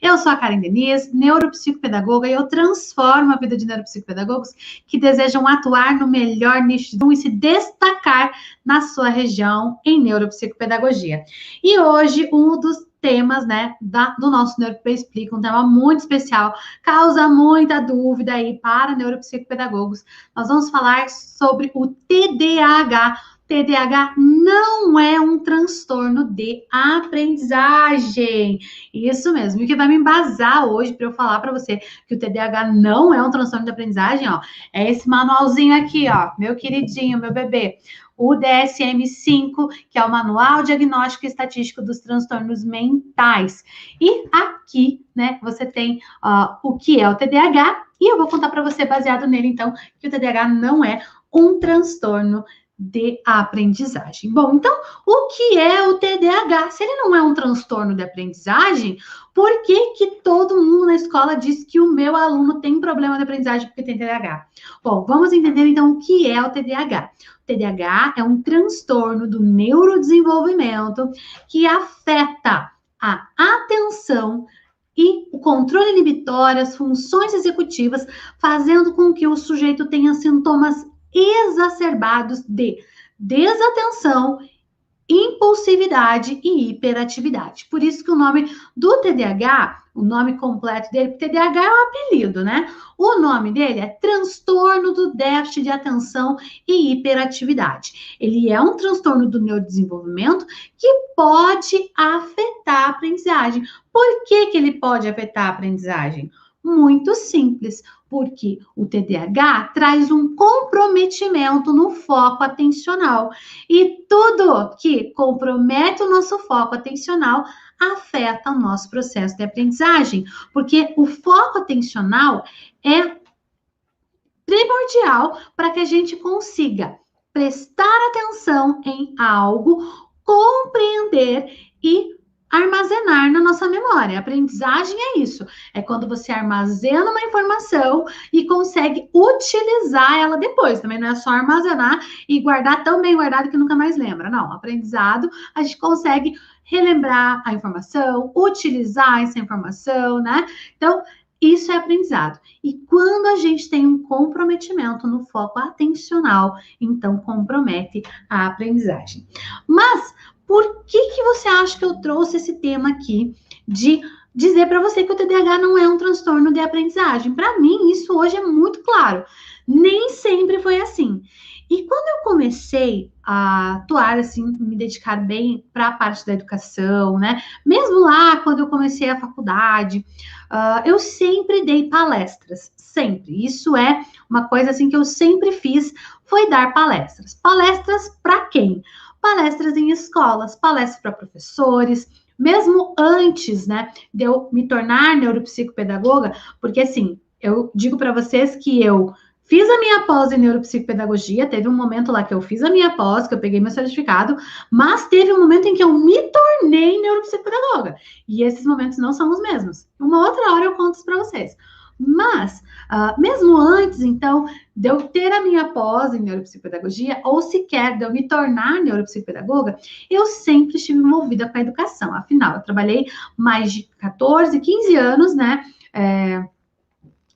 Eu sou a Karen Deniz, neuropsicopedagoga, e eu transformo a vida de neuropsicopedagogos que desejam atuar no melhor nicho e se destacar na sua região em neuropsicopedagogia. E hoje, um dos temas, né, do nosso Neuropay Explica, um tema muito especial, causa muita dúvida aí para neuropsicopedagogos. Nós vamos falar sobre o TDAH. TDAH não é um transtorno de aprendizagem. Isso mesmo. E o que vai me embasar hoje para eu falar para você que o TDAH não é um transtorno de aprendizagem, ó, é esse manualzinho aqui, ó, meu queridinho, meu bebê. O DSM-5, que é o Manual Diagnóstico e Estatístico dos Transtornos Mentais. E aqui, né, você tem o que é o TDAH, e eu vou contar para você, baseado nele, então, que o TDAH não é um transtorno de aprendizagem. Bom, então, o que é o TDAH? Se ele não é um transtorno de aprendizagem, por que todo mundo na escola diz que o meu aluno tem problema de aprendizagem porque tem TDAH? Bom, vamos entender então o que é o TDAH. O TDAH é um transtorno do neurodesenvolvimento que afeta a atenção e o controle inibitório, as funções executivas, fazendo com que o sujeito tenha sintomas exacerbados de desatenção, impulsividade e hiperatividade. Por isso que o nome do TDAH, o nome completo dele, TDAH é um apelido, né? O nome dele é transtorno do déficit de atenção e hiperatividade. Ele é um transtorno do neurodesenvolvimento que pode afetar a aprendizagem. Por que ele pode afetar a aprendizagem? Muito simples, porque o TDAH traz um comprometimento no foco atencional. E tudo que compromete o nosso foco atencional afeta o nosso processo de aprendizagem, porque o foco atencional é primordial para que a gente consiga prestar atenção em algo, compreender e armazenar na nossa memória. A aprendizagem é isso, é quando você armazena uma informação e consegue utilizar ela depois. Também não é só armazenar e guardar tão bem guardado que nunca mais lembra. Não, aprendizado, a gente consegue relembrar a informação, utilizar essa informação, né? Então, isso é aprendizado. E quando a gente tem um comprometimento no foco atencional, então compromete a aprendizagem. Mas por que você acha que eu trouxe esse tema aqui de dizer para você que o TDAH não é um transtorno de aprendizagem? Para mim, isso hoje é muito claro. Nem sempre foi assim. E quando eu comecei a atuar, assim, me dedicar bem para a parte da educação, né? Mesmo lá, quando eu comecei a faculdade, eu sempre dei palestras, sempre. Isso é uma coisa, assim, que eu sempre fiz, foi dar palestras. Palestras para quem? Palestras em escolas, palestras para professores, mesmo antes, né, de eu me tornar neuropsicopedagoga, porque, assim, eu digo para vocês que eu fiz a minha pós em neuropsicopedagogia, teve um momento lá que eu fiz a minha pós, que eu peguei meu certificado, mas teve um momento em que eu me tornei neuropsicopedagoga, e esses momentos não são os mesmos. Uma outra hora eu conto isso para vocês. Mas, mesmo antes, então, de eu ter a minha pós em neuropsicopedagogia, ou sequer de eu me tornar neuropsicopedagoga, eu sempre estive envolvida com a educação. Afinal, eu trabalhei mais de 14, 15 anos, né,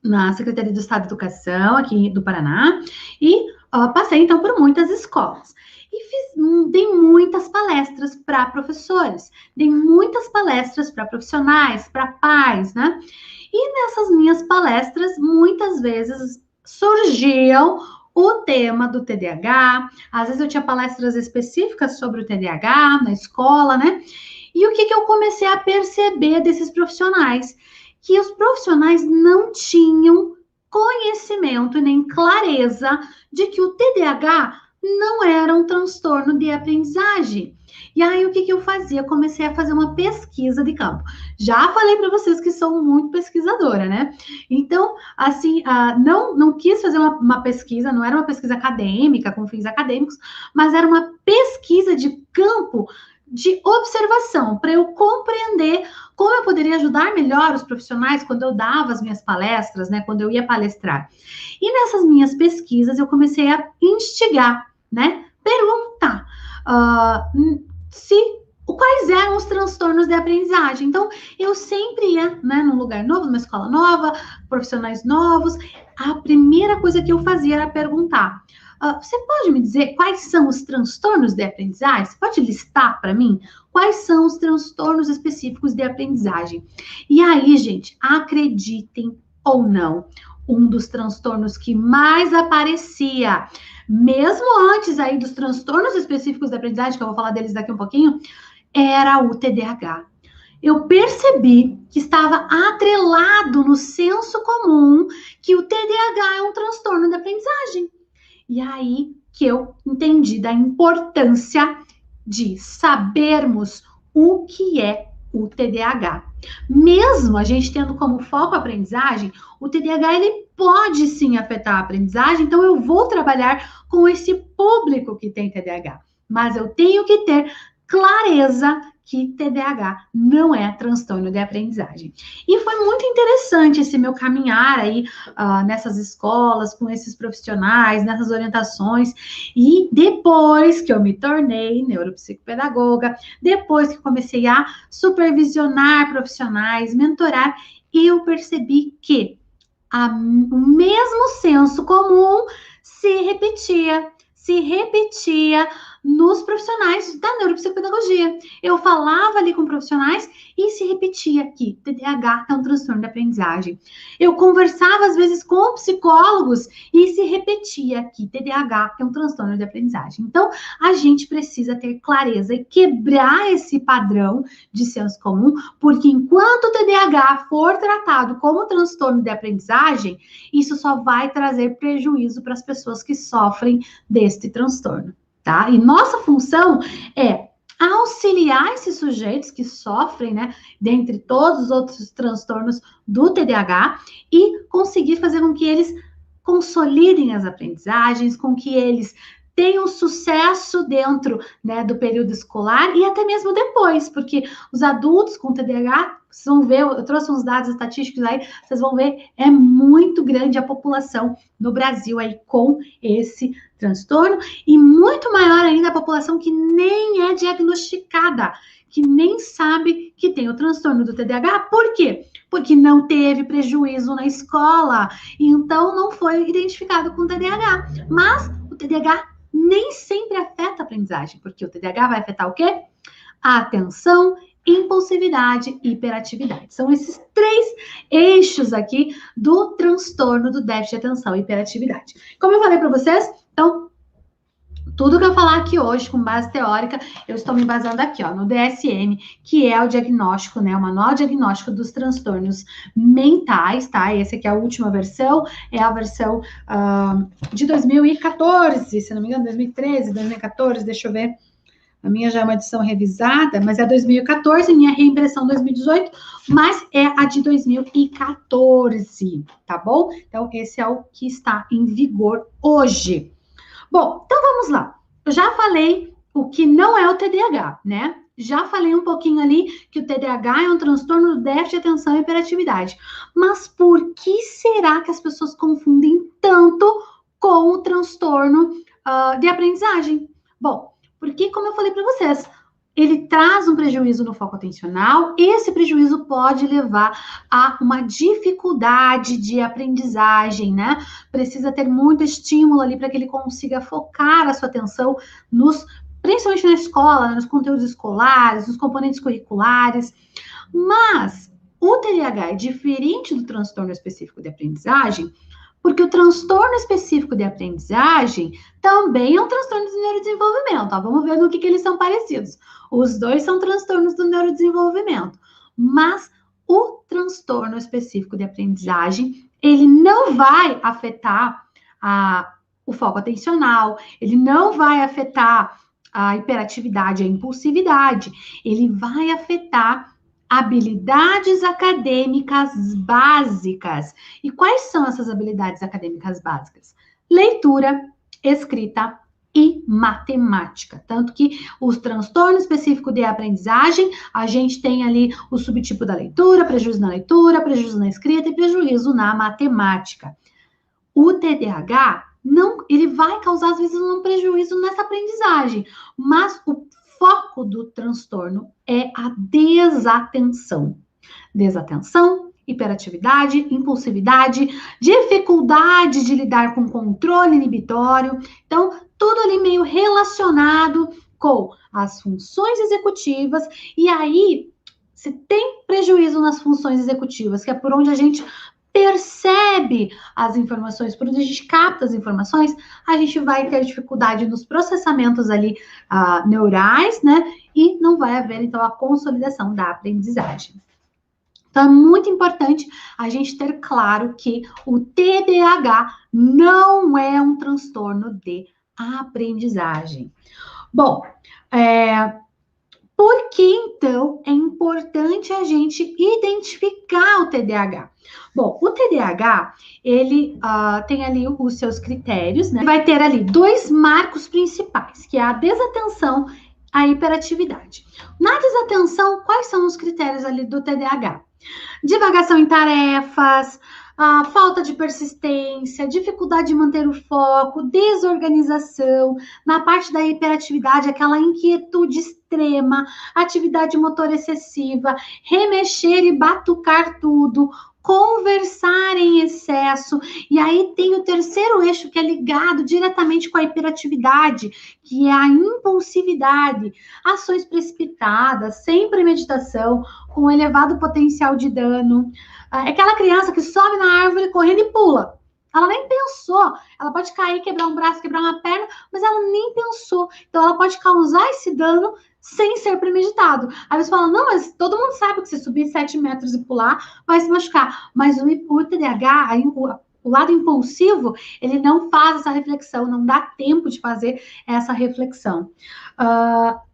na Secretaria do Estado de Educação, aqui do Paraná, e passei, então, por muitas escolas. E dei muitas palestras para professores, dei muitas palestras para profissionais, para pais, né? E nessas minhas palestras, muitas vezes surgiam o tema do TDAH, às vezes eu tinha palestras específicas sobre o TDAH na escola, né? E o que eu comecei a perceber desses profissionais? Que os profissionais não tinham conhecimento e nem clareza de que o TDAH não era um transtorno de aprendizagem. E aí, o que eu fazia? Comecei a fazer uma pesquisa de campo. Já falei para vocês que sou muito pesquisadora, né? Então, assim, não quis fazer uma pesquisa, não era uma pesquisa acadêmica, com fins acadêmicos, mas era uma pesquisa de campo, de observação, para eu compreender como eu poderia ajudar melhor os profissionais quando eu dava as minhas palestras, né? Quando eu ia palestrar. E nessas minhas pesquisas, eu comecei a instigar, né? Perguntar se quais eram os transtornos de aprendizagem. Então, eu sempre ia, né, num lugar novo, numa escola nova, profissionais novos. A primeira coisa que eu fazia era perguntar: você pode me dizer quais são os transtornos de aprendizagem? Você pode listar para mim quais são os transtornos específicos de aprendizagem? E aí, gente, acreditem ou não, um dos transtornos que mais aparecia, mesmo antes aí dos transtornos específicos de aprendizagem, que eu vou falar deles daqui um pouquinho, era o TDAH. Eu percebi que estava atrelado no senso comum que o TDAH é um transtorno de aprendizagem. E aí que eu entendi da importância de sabermos o que é o TDAH. Mesmo a gente tendo como foco a aprendizagem, o TDAH ele pode sim afetar a aprendizagem, então eu vou trabalhar com esse público que tem TDAH. Mas eu tenho que ter clareza que TDAH não é transtorno de aprendizagem. E foi muito interessante esse meu caminhar aí nessas escolas, com esses profissionais, nessas orientações. E depois que eu me tornei neuropsicopedagoga, depois que comecei a supervisionar profissionais, mentorar, eu percebi que o mesmo senso comum se repetia nos profissionais da neuropsicopedagogia. Eu falava ali com profissionais e se repetia que TDAH é um transtorno de aprendizagem. Eu conversava às vezes com psicólogos e se repetia que TDAH é um transtorno de aprendizagem. Então, a gente precisa ter clareza e quebrar esse padrão de senso comum, porque enquanto o TDAH for tratado como transtorno de aprendizagem, isso só vai trazer prejuízo para as pessoas que sofrem deste transtorno. Tá? E nossa função é auxiliar esses sujeitos que sofrem, né, dentre todos os outros transtornos do TDAH e conseguir fazer com que eles consolidem as aprendizagens, com que eles tenham sucesso dentro, né, do período escolar e até mesmo depois, porque os adultos com TDAH, vocês vão ver, eu trouxe uns dados estatísticos aí, vocês vão ver, é muito grande a população no Brasil aí com esse transtorno e muito maior ainda a população que nem é diagnosticada, que nem sabe que tem o transtorno do TDAH. Por quê? Porque não teve prejuízo na escola, então não foi identificado com TDAH. Mas o TDAH nem sempre afeta a aprendizagem, porque o TDAH vai afetar o quê? A atenção, impulsividade e hiperatividade. São esses 3 eixos aqui do transtorno do déficit de atenção e hiperatividade. Como eu falei para vocês, então, tudo que eu falar aqui hoje com base teórica, eu estou me basando aqui, ó, no DSM, que é o diagnóstico, né, o manual diagnóstico dos transtornos mentais, tá? Essa aqui é a última versão, é a versão de 2014, se não me engano, 2013, 2014, deixa eu ver. A minha já é uma edição revisada, mas é 2014, minha reimpressão 2018, mas é a de 2014, tá bom? Então, esse é o que está em vigor hoje. Bom, então vamos lá. Eu já falei o que não é o TDAH, né? Já falei um pouquinho ali que o TDAH é um transtorno do déficit de atenção e hiperatividade. Mas por que será que as pessoas confundem tanto com o transtorno de aprendizagem? Bom, porque, como eu falei para vocês, ele traz um prejuízo no foco atencional, esse prejuízo pode levar a uma dificuldade de aprendizagem, né? Precisa ter muito estímulo ali para que ele consiga focar a sua atenção principalmente na escola, nos conteúdos escolares, nos componentes curriculares. Mas o TDAH é diferente do transtorno específico de aprendizagem, porque o transtorno específico de aprendizagem também é um transtorno de neurodesenvolvimento. Ó, vamos ver no que eles são parecidos. Os dois são transtornos do neurodesenvolvimento. Mas o transtorno específico de aprendizagem, ele não vai afetar o foco atencional, ele não vai afetar a hiperatividade, a impulsividade. Ele vai afetar habilidades acadêmicas básicas. E quais são essas habilidades acadêmicas básicas? Leitura, escrita e matemática. Tanto que os transtornos específicos de aprendizagem, a gente tem ali o subtipo da leitura, prejuízo na escrita e prejuízo na matemática. O TDAH, não, ele vai causar, às vezes, um prejuízo nessa aprendizagem, mas o foco do transtorno é a desatenção. Desatenção, hiperatividade, impulsividade, dificuldade de lidar com controle inibitório. Então, tudo ali meio relacionado com as funções executivas. E aí, se tem prejuízo nas funções executivas, que é por onde a gente percebe as informações, por onde a gente capta as informações, a gente vai ter dificuldade nos processamentos ali neurais, né? E não vai haver, então, a consolidação da aprendizagem. Então, é muito importante a gente ter claro que o TDAH não é um transtorno de aprendizagem. Bom, por que, então, é importante a gente identificar o TDAH? Bom, o TDAH, ele tem ali os seus critérios, né? Vai ter ali 2 marcos principais, que é a desatenção, a hiperatividade. Na desatenção, quais são os critérios ali do TDAH? Divagação em tarefas, falta de persistência, dificuldade de manter o foco, desorganização. Na parte da hiperatividade, aquela inquietude extrema, atividade motora excessiva, remexer e batucar tudo, conversar em excesso. E aí tem o terceiro eixo que é ligado diretamente com a hiperatividade, que é a impulsividade, ações precipitadas, sem premeditação, com elevado potencial de dano. É aquela criança que sobe na árvore correndo e pula. Ela nem pensou. Ela pode cair, quebrar um braço, quebrar uma perna, mas ela nem pensou. Então, ela pode causar esse dano sem ser premeditado. Aí você fala, não, mas todo mundo sabe que se subir 7 metros e pular, vai se machucar. Mas o TDAH, o lado impulsivo, ele não faz essa reflexão, não dá tempo de fazer essa reflexão.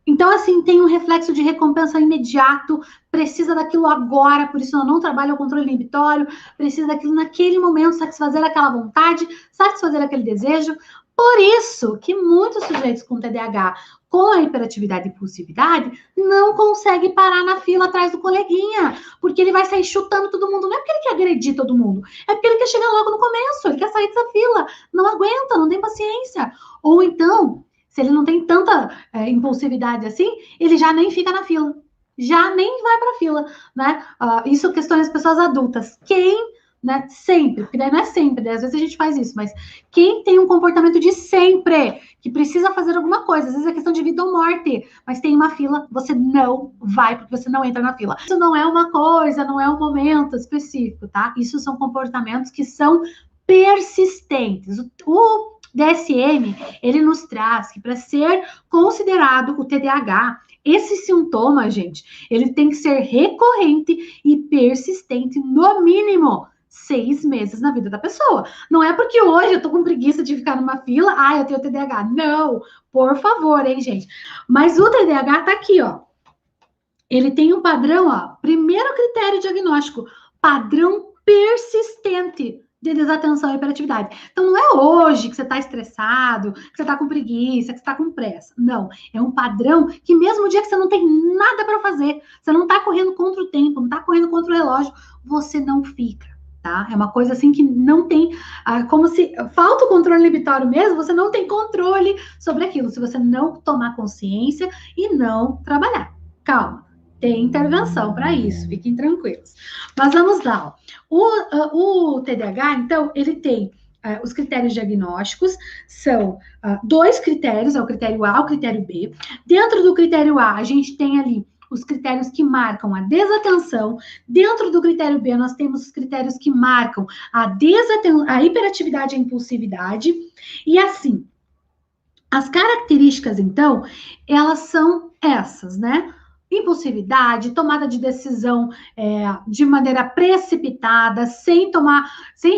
Então, assim, tem um reflexo de recompensa imediato, precisa daquilo agora, por isso ela não trabalha o controle inibitório, precisa daquilo naquele momento, satisfazer aquela vontade, satisfazer aquele desejo. Por isso que muitos sujeitos com TDAH, com a hiperatividade e impulsividade, não conseguem parar na fila atrás do coleguinha, porque ele vai sair chutando todo mundo. Não é porque ele quer agredir todo mundo, é porque ele quer chegar logo no começo, ele quer sair dessa fila, não aguenta, não tem paciência. Ou então, se ele não tem tanta impulsividade assim, ele já nem fica na fila, já nem vai para a fila, né? Isso questões das pessoas adultas. Quem, né, sempre, porque daí não é sempre, né? Às vezes a gente faz isso, mas quem tem um comportamento de sempre, que precisa fazer alguma coisa, às vezes é questão de vida ou morte, mas tem uma fila, você não vai, porque você não entra na fila. Isso não é uma coisa, não é um momento específico, tá? Isso são comportamentos que são persistentes. O DSM, ele nos traz que para ser considerado o TDAH, esse sintoma, gente, ele tem que ser recorrente e persistente, no mínimo 6 meses na vida da pessoa. Não é porque hoje eu tô com preguiça de ficar numa fila, eu tenho TDAH. Não, por favor, hein, gente. Mas o TDAH tá aqui, ó. Ele tem um padrão, ó. Primeiro critério diagnóstico, padrão persistente de desatenção e hiperatividade. Então, não é hoje que você está estressado, que você está com preguiça, que você está com pressa. Não, é um padrão que mesmo o dia que você não tem nada para fazer, você não está correndo contra o tempo, não está correndo contra o relógio, você não fica, tá? É uma coisa assim que não tem, como se falta o controle inibitório mesmo, você não tem controle sobre aquilo, se você não tomar consciência e não trabalhar. Calma. Tem intervenção para isso, fiquem tranquilos. Mas vamos lá. O TDAH, então, ele tem os critérios diagnósticos, são 2 critérios, é o critério A e o critério B. Dentro do critério A, a gente tem ali os critérios que marcam a desatenção. Dentro do critério B, nós temos os critérios que marcam a hiperatividade e a impulsividade. E assim, as características, então, elas são essas, né? Impulsividade, tomada de decisão de maneira precipitada, sem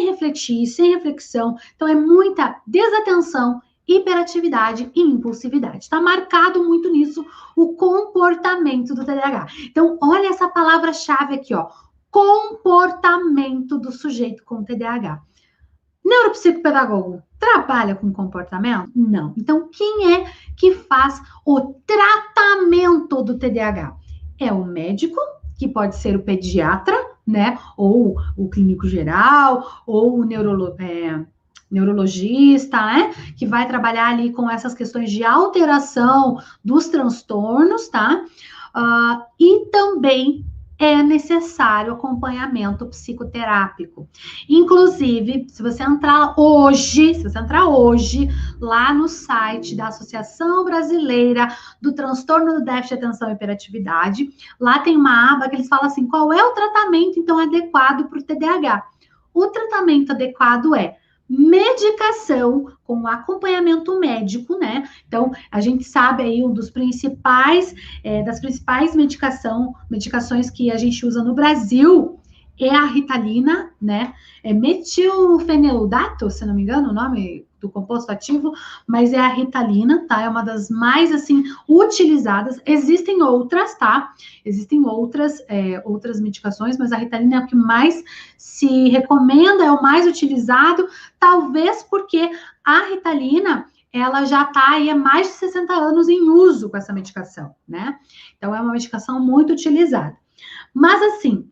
refletir, sem reflexão. Então, é muita desatenção, hiperatividade e impulsividade. Está marcado muito nisso o comportamento do TDAH. Então, olha essa palavra-chave aqui, ó. Comportamento do sujeito com TDAH. Neuropsicopedagogo trabalha com comportamento? Não. Então, quem é que faz o tratamento do TDAH? É o médico, que pode ser o pediatra, né? Ou o clínico geral, ou o neurologista, né? Que vai trabalhar ali com essas questões de alteração dos transtornos, tá? E também é necessário acompanhamento psicoterápico. Inclusive, se você entrar hoje lá no site da Associação Brasileira do Transtorno do Déficit de Atenção e Hiperatividade, lá tem uma aba que eles falam assim, qual é o tratamento, então, adequado para o TDAH? O tratamento adequado é medicação com acompanhamento médico, né? Então, a gente sabe aí das principais medicações que a gente usa no Brasil é a Ritalina, né? É metilfenidato, se não me engano, o nome do composto ativo, mas é a Ritalina, tá? É uma das mais, assim, utilizadas. Existem outras, tá? Existem outras medicações, mas a Ritalina é o que mais se recomenda, é o mais utilizado, talvez porque a Ritalina, ela já está aí há mais de 60 anos em uso com essa medicação, né? Então, é uma medicação muito utilizada. Mas, assim,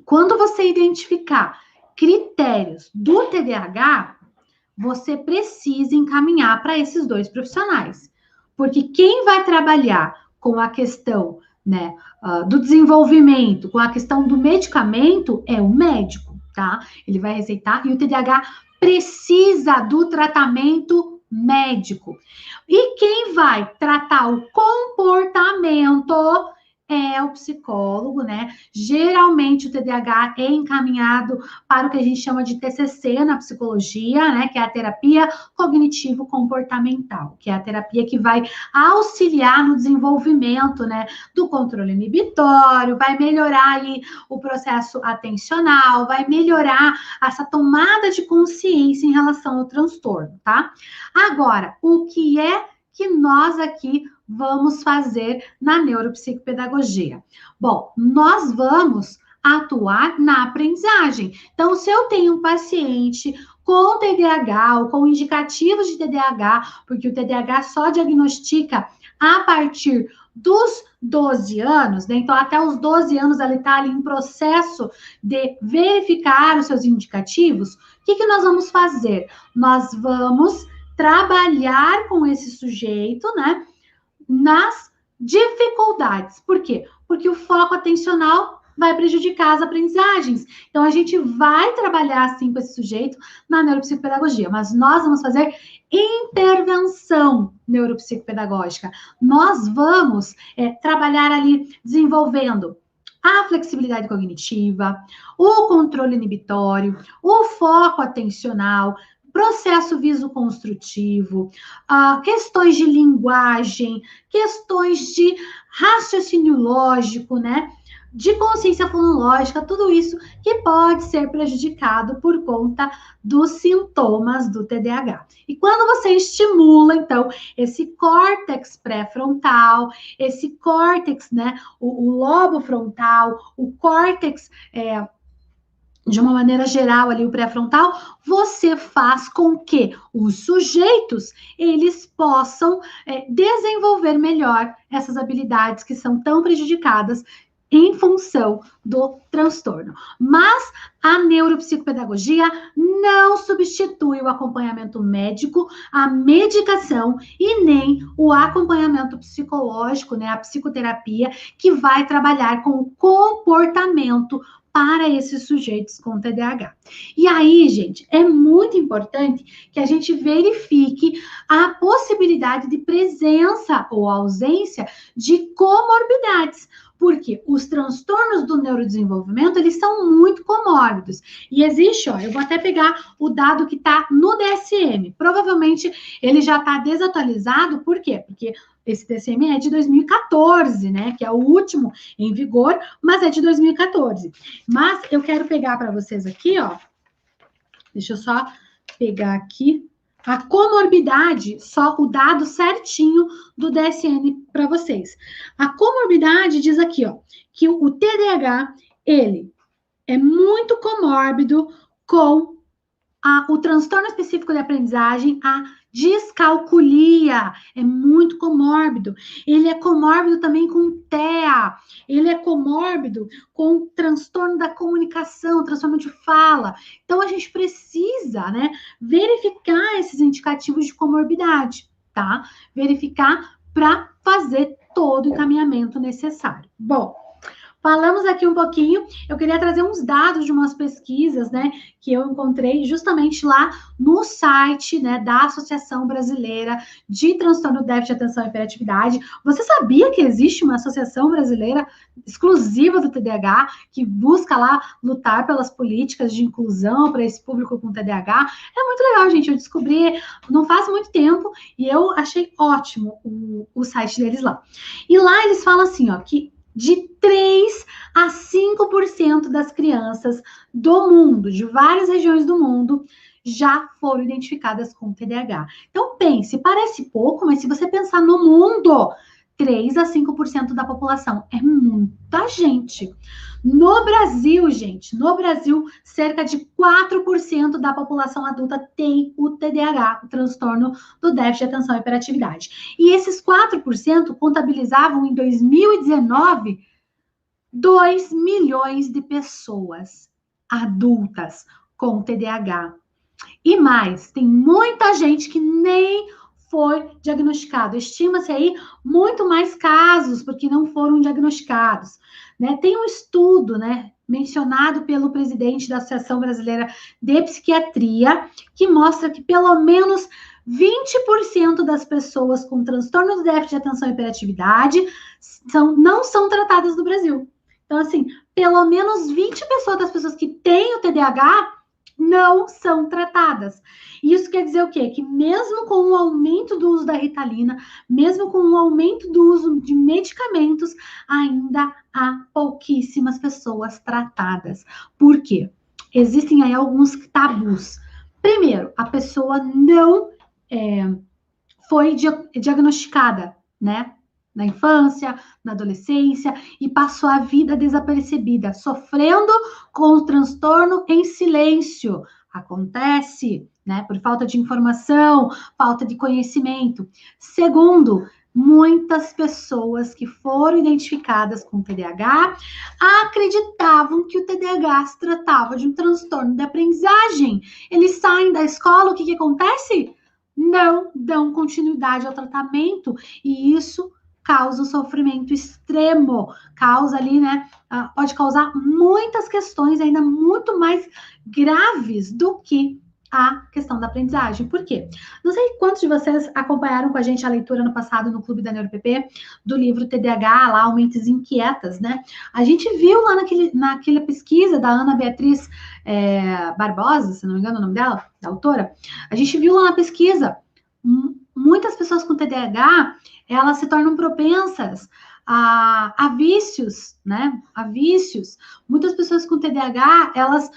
quando você identificar critérios do TDAH, você precisa encaminhar para esses dois profissionais. Porque quem vai trabalhar com a questão, né, do desenvolvimento, com a questão do medicamento, é o médico, tá? Ele vai receitar e o TDAH precisa do tratamento médico. E quem vai tratar o comportamento é o psicólogo, né? Geralmente o TDAH é encaminhado para o que a gente chama de TCC na psicologia, né? Que é a terapia cognitivo-comportamental, que é a terapia que vai auxiliar no desenvolvimento, né? Do controle inibitório, vai melhorar aí o processo atencional, vai melhorar essa tomada de consciência em relação ao transtorno, tá? Agora, o que é que nós aqui vamos fazer na neuropsicopedagogia? Bom, nós vamos atuar na aprendizagem. Então, se eu tenho um paciente com TDAH ou com indicativos de TDAH, porque o TDAH só diagnostica a partir dos 12 anos, né? Então até os 12 anos ele está ali em processo de verificar os seus indicativos. O que nós vamos fazer? Nós vamos trabalhar com esse sujeito, né, nas dificuldades. Por quê? Porque o foco atencional vai prejudicar as aprendizagens. Então, a gente vai trabalhar, assim, com esse sujeito na neuropsicopedagogia, mas nós vamos fazer intervenção neuropsicopedagógica. Nós vamos trabalhar ali desenvolvendo a flexibilidade cognitiva, o controle inibitório, o foco atencional, processo visoconstrutivo, questões de linguagem, questões de raciocínio lógico, né? De consciência fonológica, tudo isso que pode ser prejudicado por conta dos sintomas do TDAH. E quando você estimula, então, esse córtex pré-frontal, esse córtex, né, o lobo frontal, o córtex de uma maneira geral ali o pré-frontal, você faz com que os sujeitos eles possam desenvolver melhor essas habilidades que são tão prejudicadas em função do transtorno. Mas a neuropsicopedagogia não substitui o acompanhamento médico, a medicação e nem o acompanhamento psicológico, né, a psicoterapia, que vai trabalhar com o comportamento para esses sujeitos com TDAH. E aí, gente, é muito importante que a gente verifique a possibilidade de presença ou ausência de comorbidades, porque os transtornos do neurodesenvolvimento, eles são muito comórbidos. E existe, eu vou até pegar o dado que está no DSM. Provavelmente ele já está desatualizado, por quê? Porque esse DSM é de 2014, né? Que é o último em vigor, mas é de 2014. Mas eu quero pegar para vocês aqui, deixa eu só pegar aqui a comorbidade, só o dado certinho do DSM para vocês. A comorbidade diz aqui, que o TDAH, ele é muito comórbido com o transtorno específico de aprendizagem, a Descalculia, é muito comórbido. Ele é comórbido também com TEA, ele é comórbido com transtorno da comunicação, transtorno de fala. Então, a gente precisa, né, verificar esses indicativos de comorbidade, tá? Verificar para fazer todo o encaminhamento necessário. Bom, falamos aqui um pouquinho, eu queria trazer uns dados de umas pesquisas, né, que eu encontrei justamente lá no site, né, da Associação Brasileira de Transtorno do Déficit de Atenção e Hiperatividade. Você sabia que existe uma associação brasileira exclusiva do TDAH, que busca lá lutar pelas políticas de inclusão para esse público com TDAH? É muito legal, gente, eu descobri não faz muito tempo e eu achei ótimo o site deles lá. E lá eles falam assim, ó, que de 3 a 5% das crianças do mundo, de várias regiões do mundo, já foram identificadas com TDAH. Então, pense, parece pouco, mas se você pensar no mundo, 3 a 5% da população é muita gente. No Brasil, gente, no Brasil, cerca de 4% da população adulta tem o TDAH, o transtorno do déficit de atenção e hiperatividade. E esses 4% contabilizavam em 2019 2 milhões de pessoas adultas com TDAH. E mais, tem muita gente que nem foi diagnosticado. Estima-se aí muito mais casos porque não foram diagnosticados, né? Tem um estudo, né, mencionado pelo presidente da Associação Brasileira de Psiquiatria, que mostra que pelo menos 20% das pessoas com transtorno do déficit de atenção e hiperatividade não são tratadas no Brasil. Então, assim, pelo menos 20% das pessoas que têm o TDAH não são tratadas. Isso quer dizer o quê? Que mesmo com o aumento do uso da Ritalina, mesmo com o aumento do uso de medicamentos, ainda há pouquíssimas pessoas tratadas. Por quê? Existem aí alguns tabus. Primeiro, a pessoa não foi diagnosticada, né? Na infância, na adolescência, e passou a vida desapercebida, sofrendo com o transtorno em silêncio. Acontece, né? Por falta de informação, falta de conhecimento. Segundo, muitas pessoas que foram identificadas com TDAH acreditavam que o TDAH se tratava de um transtorno de aprendizagem. Eles saem da escola, o que acontece? Não dão continuidade ao tratamento, e isso causa um sofrimento extremo, causa ali, né, pode causar muitas questões ainda muito mais graves do que a questão da aprendizagem. Por quê? Não sei quantos de vocês acompanharam com a gente a leitura no passado no Clube da NeuroPP do livro TDAH, lá, Mentes Inquietas, né? A gente viu lá naquela pesquisa da Ana Beatriz Barbosa, se não me engano o nome dela, da autora, a gente viu lá na pesquisa muitas pessoas com TDAH, elas se tornam propensas a vícios, né? A vícios. Muitas pessoas com TDAH, elas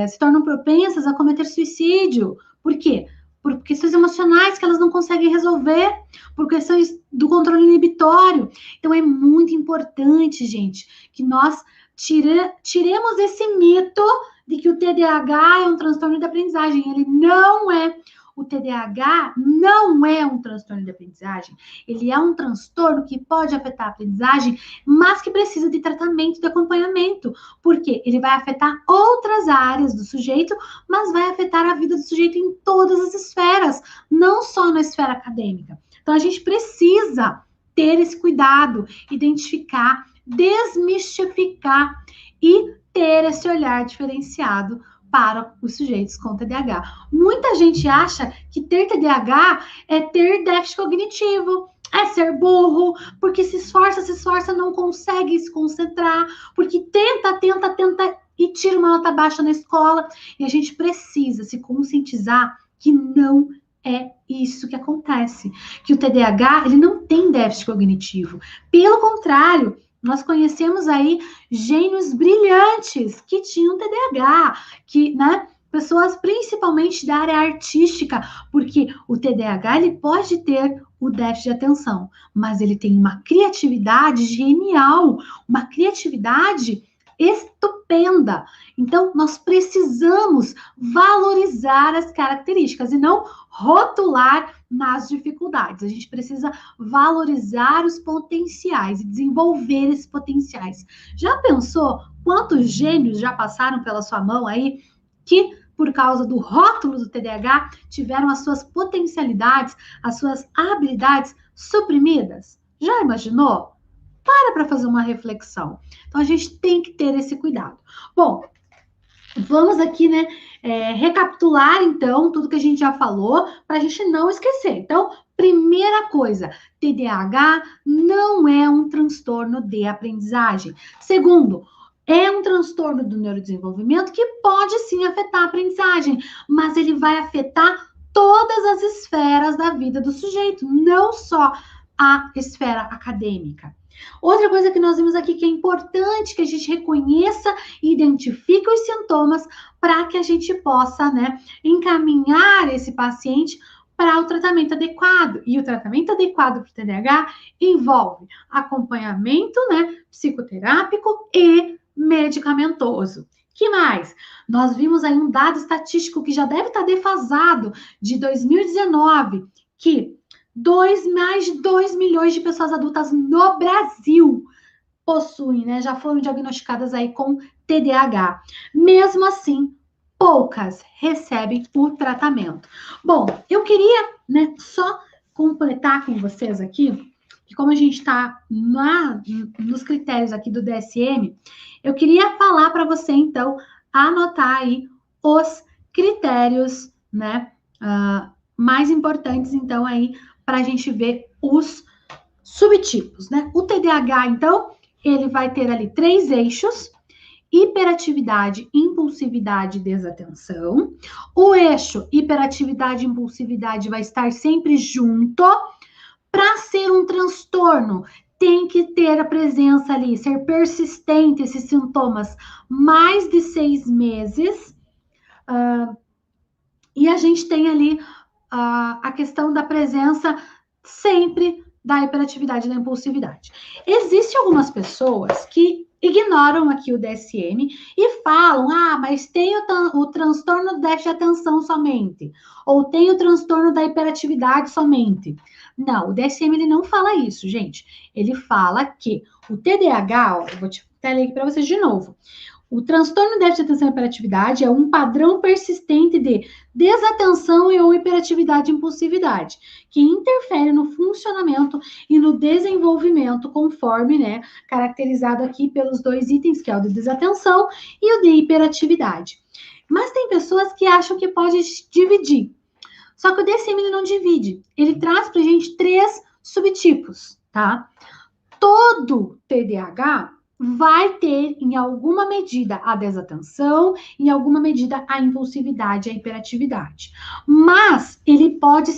se tornam propensas a cometer suicídio. Por quê? Por questões emocionais que elas não conseguem resolver, por questões do controle inibitório. Então, é muito importante, gente, que nós tiremos esse mito de que o TDAH é um transtorno de aprendizagem. Ele não é. O TDAH não é um transtorno de aprendizagem, ele é um transtorno que pode afetar a aprendizagem, mas que precisa de tratamento, de acompanhamento, porque ele vai afetar outras áreas do sujeito, mas vai afetar a vida do sujeito em todas as esferas, não só na esfera acadêmica. Então, a gente precisa ter esse cuidado, identificar, desmistificar e ter esse olhar diferenciado para os sujeitos com TDAH. Muita gente acha que ter TDAH é ter déficit cognitivo, é ser burro, porque se esforça, não consegue se concentrar, porque tenta e tira uma nota baixa na escola. E a gente precisa se conscientizar que não é isso que acontece, que o TDAH, ele não tem déficit cognitivo. Pelo contrário, nós conhecemos aí gênios brilhantes que tinham TDAH, que, né, pessoas principalmente da área artística, porque o TDAH, ele pode ter o déficit de atenção, mas ele tem uma criatividade genial, uma criatividade estupenda. aprenda. Então, nós precisamos valorizar as características e não rotular nas dificuldades. A gente precisa valorizar os potenciais e desenvolver esses potenciais. Já pensou quantos gênios já passaram pela sua mão aí que, por causa do rótulo do TDAH, tiveram as suas potencialidades, as suas habilidades suprimidas? Já imaginou? Para fazer uma reflexão. Então, a gente tem que ter esse cuidado. Bom, vamos aqui, né, recapitular, então, tudo que a gente já falou, para a gente não esquecer. Então, primeira coisa, TDAH não é um transtorno de aprendizagem. Segundo, é um transtorno do neurodesenvolvimento que pode sim afetar a aprendizagem, mas ele vai afetar todas as esferas da vida do sujeito, não só a esfera acadêmica. Outra coisa que nós vimos aqui que é importante que a gente reconheça e identifique os sintomas para que a gente possa, né, encaminhar esse paciente para o tratamento adequado. E o tratamento adequado para o TDAH envolve acompanhamento, né, psicoterápico e medicamentoso. Que mais? Nós vimos aí um dado estatístico que já deve estar defasado de 2019, que mais de 2 milhões de pessoas adultas no Brasil possuem, né? Já foram diagnosticadas aí com TDAH. Mesmo assim, poucas recebem o tratamento. Bom, eu queria, né, só completar com vocês aqui, que como a gente está nos critérios aqui do DSM, eu queria falar para você, então, anotar aí os critérios, né, mais importantes, então, aí, para a gente ver os subtipos, né? O TDAH, então, ele vai ter ali 3 eixos: hiperatividade, impulsividade e desatenção. O eixo hiperatividade e impulsividade vai estar sempre junto. Para ser um transtorno, tem que ter a presença ali, ser persistente esses sintomas mais de 6 meses. E a gente tem ali a questão da presença sempre da hiperatividade e da impulsividade. Existem algumas pessoas que ignoram aqui o DSM e falam, mas tem o transtorno do déficit de atenção somente, ou tem o transtorno da hiperatividade somente. Não, o DSM ele não fala isso, gente. Ele fala que o TDAH, eu vou te ler aqui para vocês de novo. O transtorno de déficit de atenção e hiperatividade é um padrão persistente de desatenção e ou hiperatividade e impulsividade, que interfere no funcionamento e no desenvolvimento, conforme, né, caracterizado aqui pelos 2 itens, que é o de desatenção e o de hiperatividade. Mas tem pessoas que acham que pode dividir. Só que o DSM ele não divide. Ele traz pra gente 3 subtipos, tá? Todo TDAH vai ter, em alguma medida, a desatenção, em alguma medida, a impulsividade, a hiperatividade. Mas ele pode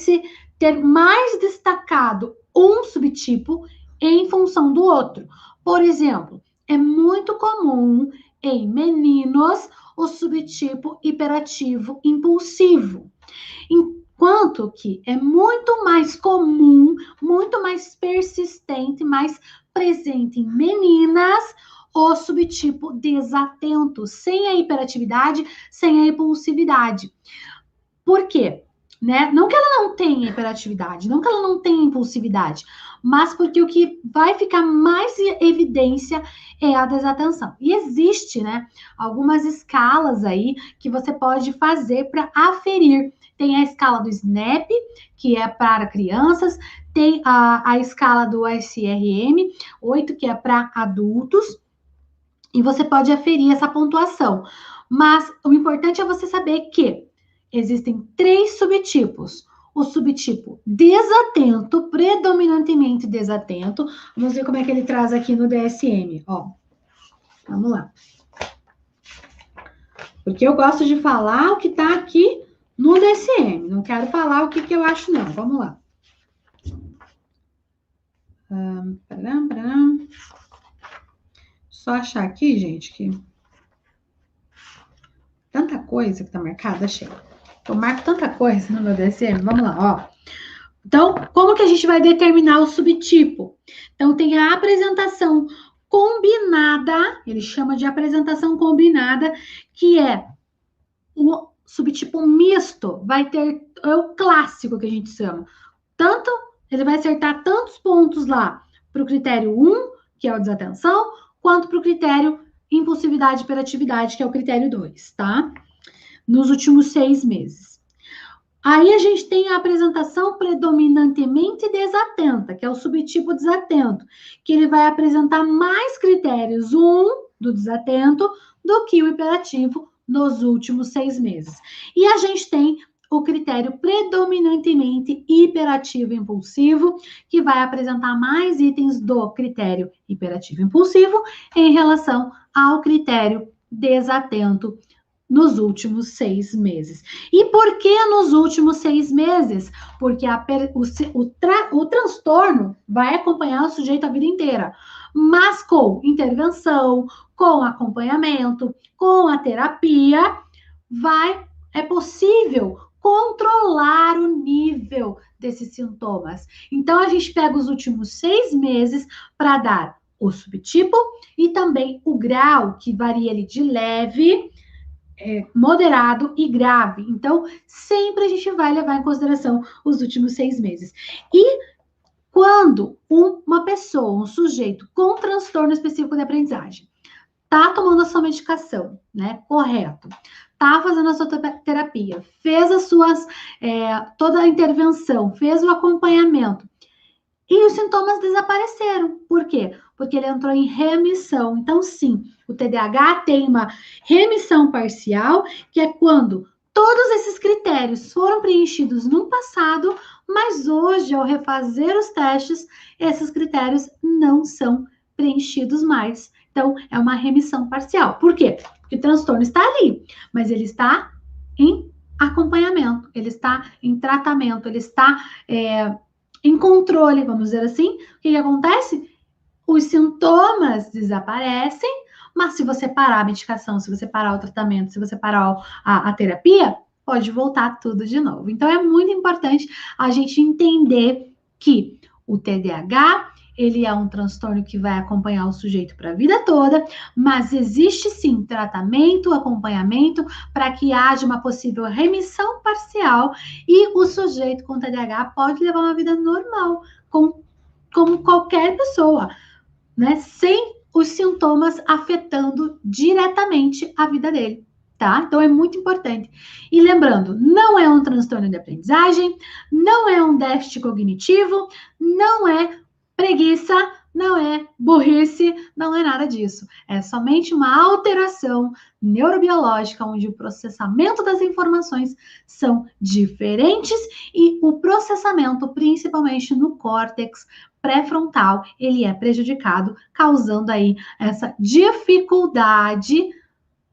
ter mais destacado um subtipo em função do outro. Por exemplo, é muito comum em meninos o subtipo hiperativo impulsivo. Enquanto que é muito mais comum, muito mais persistente, mais presente em meninas, o subtipo desatento, sem a hiperatividade, sem a impulsividade. Por quê? Né? Não que ela não tenha hiperatividade, não que ela não tenha impulsividade, mas porque o que vai ficar mais em evidência é a desatenção. E existe, né, algumas escalas aí que você pode fazer para aferir. Tem a escala do SNAP, que é para crianças, tem a escala do SRM, 8, que é para adultos, e você pode aferir essa pontuação. Mas o importante é você saber que existem 3 subtipos. O subtipo desatento, predominantemente desatento. Vamos ver como é que ele traz aqui no DSM. Ó, vamos lá. Porque eu gosto de falar o que está aqui no DSM. Não quero falar o que eu acho, não. Vamos lá. Só achar aqui, gente, que tanta coisa que tá marcada, achei. Eu marco tanta coisa no meu DSM. Vamos lá, ó. Então, como que a gente vai determinar o subtipo? Então, tem a apresentação combinada, ele chama de apresentação combinada, que é o subtipo misto, vai ter, é o clássico que a gente chama. Tanto, ele vai acertar tantos pontos lá para o critério 1, que é o desatenção, quanto para o critério impulsividade e hiperatividade, que é o critério 2, tá? Nos últimos 6 meses. Aí a gente tem a apresentação predominantemente desatenta, que é o subtipo desatento, que ele vai apresentar mais critérios 1 do desatento do que o hiperativo nos últimos 6 meses. E a gente tem o critério predominantemente hiperativo impulsivo, que vai apresentar mais itens do critério hiperativo impulsivo em relação ao critério desatento nos últimos 6 meses. E por que nos últimos 6 meses? Porque o transtorno vai acompanhar o sujeito a vida inteira, mas com intervenção, com acompanhamento, com a terapia, é possível controlar o nível desses sintomas. Então, a gente pega os últimos 6 meses para dar o subtipo e também o grau, que varia ali de leve, moderado e grave. Então, sempre a gente vai levar em consideração os últimos 6 meses. E quando uma pessoa, um sujeito com transtorno específico de aprendizagem, tá tomando a sua medicação, né? Correto. Tá fazendo a sua terapia, fez as suas, toda a intervenção, fez o acompanhamento. E os sintomas desapareceram. Por quê? Porque ele entrou em remissão. Então, sim, o TDAH tem uma remissão parcial, que é quando todos esses critérios foram preenchidos no passado, mas hoje, ao refazer os testes, esses critérios não são preenchidos mais. Então, é uma remissão parcial. Por quê? Porque o transtorno está ali, mas ele está em acompanhamento, ele está em tratamento, ele está em controle, vamos dizer assim. O que acontece? Os sintomas desaparecem, mas se você parar a medicação, se você parar o tratamento, se você parar a terapia, pode voltar tudo de novo. Então, é muito importante a gente entender que o TDAH, ele é um transtorno que vai acompanhar o sujeito para a vida toda, mas existe sim tratamento, acompanhamento, para que haja uma possível remissão parcial e o sujeito com TDAH pode levar uma vida normal, como qualquer pessoa, né? Sem os sintomas afetando diretamente a vida dele, tá? Então é muito importante. E lembrando, não é um transtorno de aprendizagem, não é um déficit cognitivo, não é preguiça, não é burrice, não é nada disso. É somente uma alteração neurobiológica, onde o processamento das informações são diferentes e o processamento, principalmente no córtex pré-frontal, ele é prejudicado, causando aí essa dificuldade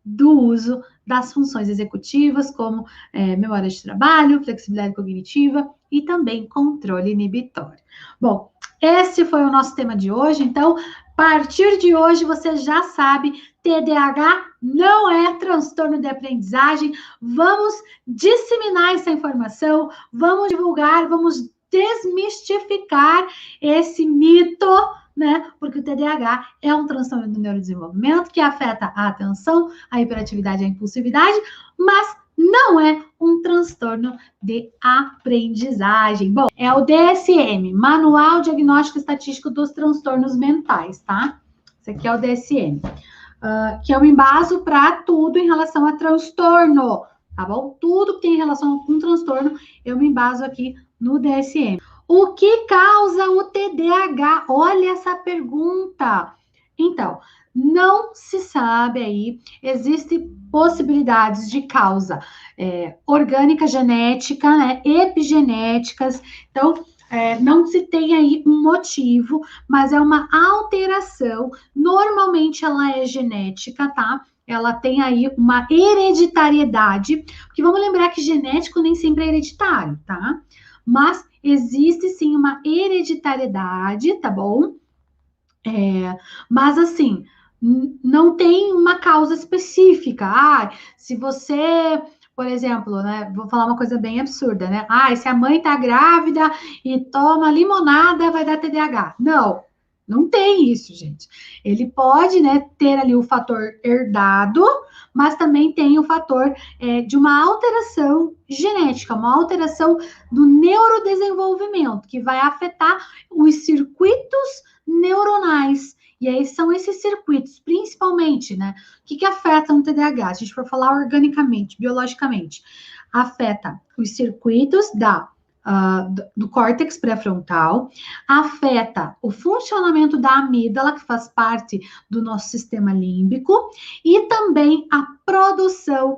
do uso das funções executivas, como memória de trabalho, flexibilidade cognitiva e também controle inibitório. Bom, esse foi o nosso tema de hoje. Então, a partir de hoje, você já sabe, TDAH não é transtorno de aprendizagem. Vamos disseminar essa informação, vamos divulgar, vamos desmistificar esse mito, né? Porque o TDAH é um transtorno do neurodesenvolvimento que afeta a atenção, a hiperatividade e a impulsividade, mas não é um transtorno de aprendizagem. Bom, é o DSM, Manual Diagnóstico Estatístico dos Transtornos Mentais, tá? Esse aqui é o DSM, que eu embaso para tudo em relação a transtorno, tá bom? Tudo que tem relação com transtorno, eu me embaso aqui no DSM. O que causa o TDAH? Olha essa pergunta. Então, não se sabe aí, existem possibilidades de causa orgânica, genética, né, epigenéticas. Então, não se tem aí um motivo, mas é uma alteração. Normalmente ela é genética, tá? Ela tem aí uma hereditariedade, porque vamos lembrar que genético nem sempre é hereditário, tá? Mas existe sim uma hereditariedade, tá bom? Mas assim, não tem uma causa específica. Se você, por exemplo, né, vou falar uma coisa bem absurda, né? Se a mãe tá grávida e toma limonada, vai dar TDAH. Não, Não tem isso, gente. Ele pode, né, ter ali o fator herdado, mas também tem o fator de uma alteração genética, uma alteração do neurodesenvolvimento, que vai afetar os circuitos neuronais. E aí são esses circuitos, principalmente, né? O que afeta um TDAH? Se a gente for falar organicamente, biologicamente, afeta os circuitos do córtex pré-frontal, afeta o funcionamento da amígdala, que faz parte do nosso sistema límbico, e também a produção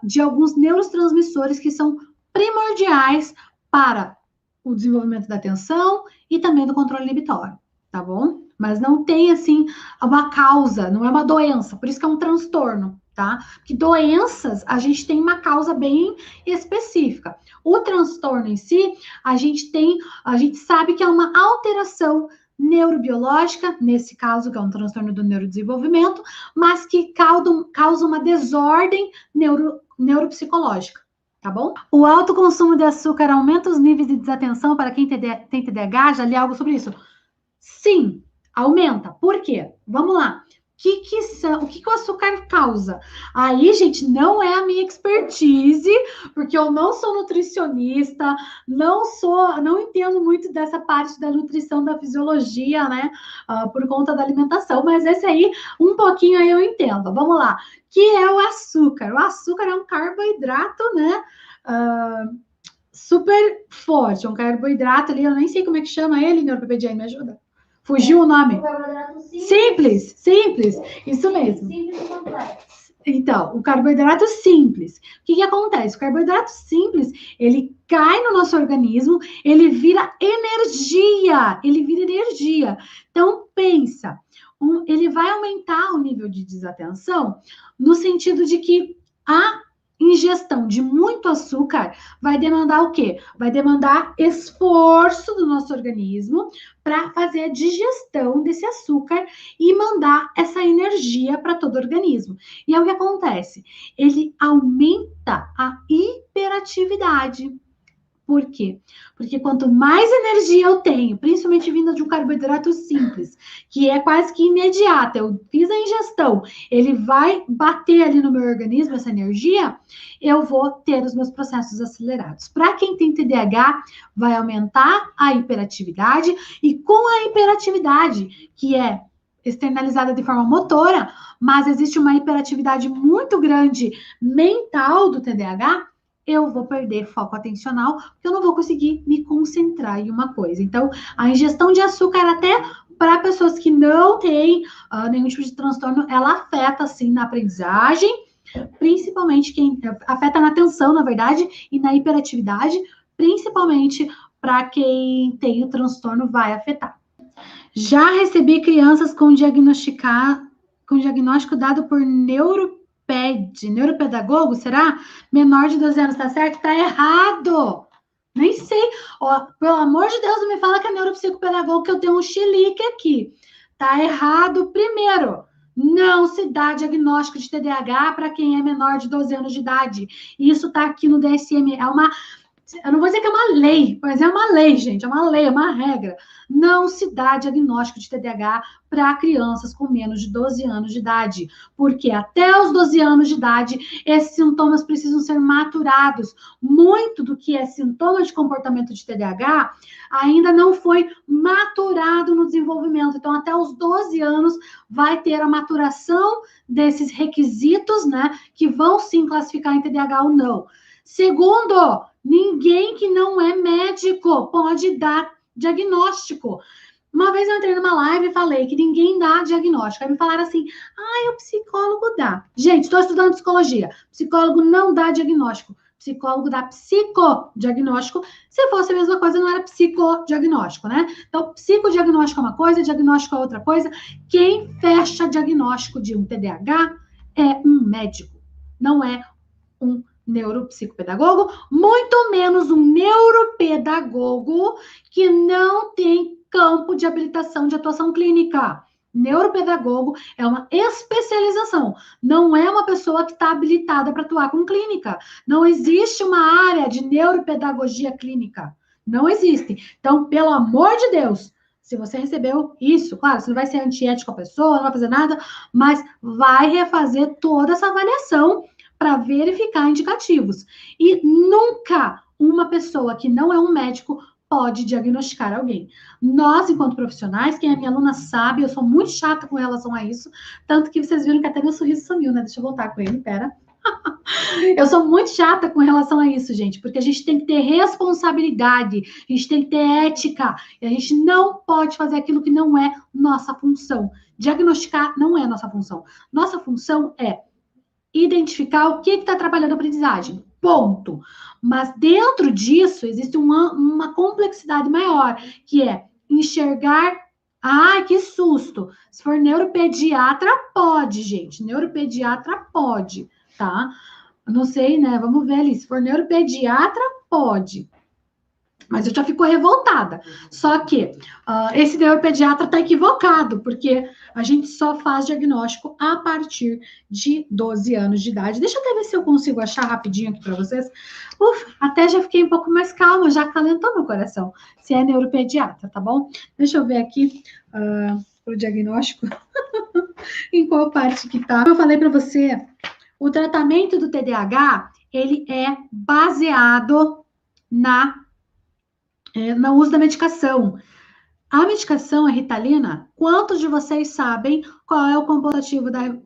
de alguns neurotransmissores que são primordiais para o desenvolvimento da atenção e também do controle inibitório, tá bom? Mas não tem, assim, uma causa, não é uma doença, por isso que é um transtorno, tá? Porque doenças, a gente tem uma causa bem específica. O transtorno em si, a gente sabe que é uma alteração neurobiológica, nesse caso, que é um transtorno do neurodesenvolvimento, mas que causa uma desordem neuropsicológica, tá bom? O alto consumo de açúcar aumenta os níveis de desatenção para quem tem TDAH? Já li algo sobre isso? Sim, aumenta. Por quê? Vamos lá. O que o açúcar causa? Aí, gente, não é a minha expertise, porque eu não sou nutricionista, não entendo muito dessa parte da nutrição, da fisiologia, né? Por conta da alimentação, mas esse aí, um pouquinho aí eu entendo. Vamos lá. Que é o açúcar? O açúcar é um carboidrato, né? Super forte, um carboidrato ali, eu nem sei como é que chama ele, NeuroPPD, me ajuda. Fugiu o nome. O carboidrato simples, isso mesmo. Simples e complexo. Então, o carboidrato simples. O que acontece? O carboidrato simples, ele cai no nosso organismo, ele vira energia. Então, pensa, ele vai aumentar o nível de desatenção no sentido de que a ingestão de muito açúcar vai demandar o quê? Vai demandar esforço do nosso organismo para fazer a digestão desse açúcar e mandar essa energia para todo o organismo. E é o que acontece? Ele aumenta a hiperatividade. Por quê? Porque quanto mais energia eu tenho, principalmente vinda de um carboidrato simples, que é quase que imediata, eu fiz a ingestão, ele vai bater ali no meu organismo essa energia, eu vou ter os meus processos acelerados. Para quem tem TDAH, vai aumentar a hiperatividade, e com a hiperatividade, que é externalizada de forma motora, mas existe uma hiperatividade muito grande mental do TDAH, eu vou perder foco atencional, porque eu não vou conseguir me concentrar em uma coisa. Então, a ingestão de açúcar, até para pessoas que não têm nenhum tipo de transtorno, ela afeta, sim, na aprendizagem, principalmente afeta na atenção, na verdade, e na hiperatividade, principalmente para quem tem o transtorno, vai afetar. Já recebi crianças com diagnóstico dado por neuropedagogo, será? Menor de 12 anos, tá certo? Tá errado! Nem sei. Ó, pelo amor de Deus, não me fala que é neuropsicopedagogo, que eu tenho um chilique aqui. Tá errado. Primeiro, não se dá diagnóstico de TDAH para quem é menor de 12 anos de idade. Isso tá aqui no DSM. Eu não vou dizer que é uma lei, mas é uma lei, gente, é uma lei, é uma regra. Não se dá diagnóstico de TDAH para crianças com menos de 12 anos de idade, porque até os 12 anos de idade, esses sintomas precisam ser maturados. Muito do que é sintoma de comportamento de TDAH ainda não foi maturado no desenvolvimento. Então, até os 12 anos vai ter a maturação desses requisitos, né, que vão sim classificar em TDAH ou não. Segundo, ninguém que não é médico pode dar diagnóstico. Uma vez eu entrei numa live e falei que ninguém dá diagnóstico. Aí me falaram assim, o psicólogo dá. Gente, estou estudando psicologia. Psicólogo não dá diagnóstico. Psicólogo dá psicodiagnóstico. Se fosse a mesma coisa, não era psicodiagnóstico, né? Então, psicodiagnóstico é uma coisa, diagnóstico é outra coisa. Quem fecha diagnóstico de um TDAH é um médico, não é um neuropsicopedagogo, muito menos um neuropedagogo que não tem campo de habilitação de atuação clínica. Neuropedagogo é uma especialização, não é uma pessoa que está habilitada para atuar com clínica. Não existe uma área de neuropedagogia clínica. Não existe. Então, pelo amor de Deus, Se você recebeu isso, claro, você não vai ser antiético com a pessoa, não vai fazer nada, mas vai refazer toda essa avaliação para verificar indicativos. E nunca uma pessoa que não é um médico pode diagnosticar alguém. Nós, enquanto profissionais, quem é minha aluna sabe, eu sou muito chata com relação a isso, tanto que vocês viram que até meu sorriso sumiu, né? Deixa eu voltar com ele, pera. Eu sou muito chata com relação a isso, gente, porque a gente tem que ter responsabilidade, a gente tem que ter ética, e a gente não pode fazer aquilo que não é nossa função. Diagnosticar não é nossa função. Nossa função é identificar o que está atrapalhando a aprendizagem. Ponto. Mas dentro disso existe uma complexidade maior, que é enxergar. Ai, que susto! Se for neuropediatra, pode, gente. Neuropediatra pode, tá? Não sei, né? Vamos ver ali. Se for neuropediatra, pode. Mas eu já fico revoltada. Só que esse neuropediatra está equivocado, porque a gente só faz diagnóstico a partir de 12 anos de idade. Deixa eu até ver se eu consigo achar rapidinho aqui para vocês. Ufa, até já fiquei um pouco mais calma, já acalentou meu coração. Se é neuropediatra, tá bom? Deixa eu ver aqui o diagnóstico. Em qual parte que tá? Eu falei para você, o tratamento do TDAH, ele é baseado no uso da medicação. A medicação, a Ritalina, quantos de vocês sabem qual é o composto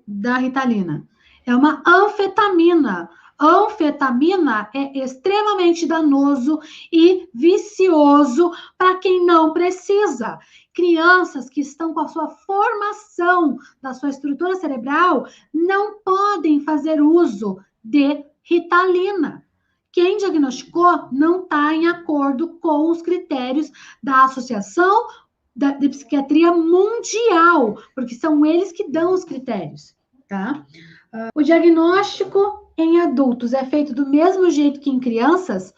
da Ritalina? É uma anfetamina. Anfetamina é extremamente danoso e vicioso para quem não precisa. Crianças que estão com a sua formação da sua estrutura cerebral não podem fazer uso de Ritalina. Quem diagnosticou não está em acordo com os critérios da Associação de Psiquiatria Mundial, porque são eles que dão os critérios, tá? O diagnóstico em adultos é feito do mesmo jeito que em crianças.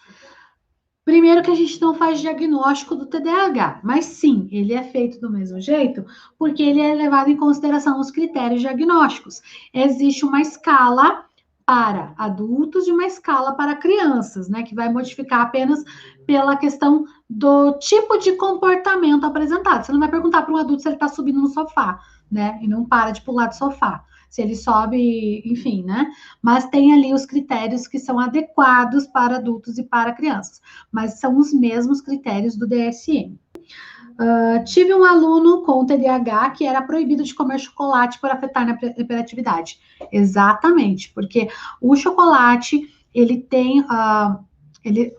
Primeiro que a gente não faz diagnóstico do TDAH, mas sim, ele é feito do mesmo jeito, porque ele é levado em consideração os critérios diagnósticos. Existe uma escala para adultos e uma escala para crianças, né? Que vai modificar apenas pela questão do tipo de comportamento apresentado. Você não vai perguntar para um adulto se ele está subindo no sofá, né? E não para de pular do sofá. Se ele sobe, enfim, né? Mas tem ali os critérios que são adequados para adultos e para crianças. Mas são os mesmos critérios do DSM. Tive um aluno com TDAH que era proibido de comer chocolate por afetar na hiperatividade. Exatamente, porque o chocolate, ele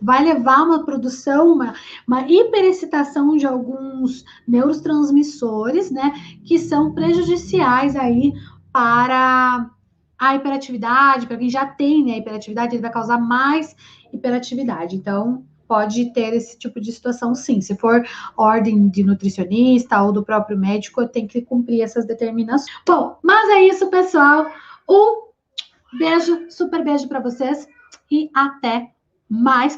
vai levar uma produção, uma hiperexcitação de alguns neurotransmissores, né, que são prejudiciais aí para a hiperatividade, para quem já tem, né, hiperatividade, ele vai causar mais hiperatividade. Então, pode ter esse tipo de situação, sim. Se for ordem de nutricionista ou do próprio médico, tem que cumprir essas determinações. Bom, mas é isso, pessoal. Um beijo, super beijo para vocês e até mais.